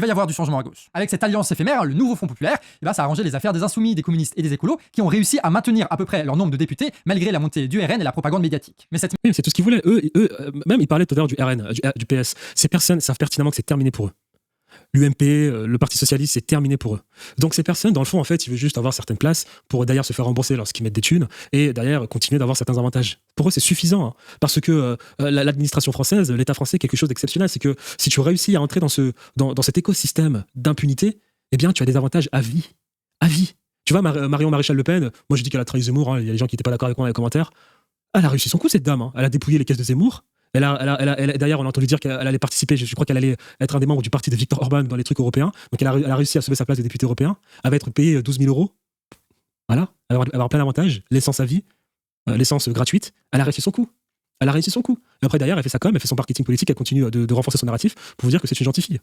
il va y avoir du changement à gauche. Avec cette alliance éphémère, le nouveau Front populaire, ça a arrangé les affaires des insoumis, des communistes et des écolos qui ont réussi à maintenir à peu près leur nombre de députés malgré la montée du RN et la propagande médiatique. Mais cette... Oui, c'est tout ce qu'ils voulaient. Même ils parlaient tout à l'heure du RN, du PS. Ces personnes savent pertinemment que c'est terminé pour eux. L'UMP, le Parti Socialiste, c'est terminé pour eux. Donc ces personnes, dans le fond, en fait, ils veulent juste avoir certaines places pour derrière se faire rembourser lorsqu'ils mettent des thunes et derrière continuer d'avoir certains avantages. Pour eux, c'est suffisant, hein, parce que l'administration française, l'État français, quelque chose d'exceptionnel, c'est que si tu réussis à entrer dans cet écosystème d'impunité, eh bien, tu as des avantages à vie. À vie. Tu vois, Marion Maréchal Le Pen, moi je dis qu'elle a trahi Zemmour, hein, il y a des gens qui n'étaient pas d'accord avec moi dans les commentaires, elle a réussi son coup, cette dame, hein. Elle a dépouillé les caisses de Zemmour. D'ailleurs, on a entendu dire qu'elle allait participer, je crois qu'elle allait être un des membres du parti de Viktor Orban dans les trucs européens. Donc elle a réussi à sauver sa place de député européen. Elle va être payée 12 000 €. Voilà, elle va avoir plein d'avantages, l'essence à vie, l'essence gratuite. Elle a réussi son coup. Et après, derrière, elle fait sa com, elle fait son marketing politique, elle continue de renforcer son narratif pour vous dire que c'est une gentille fille.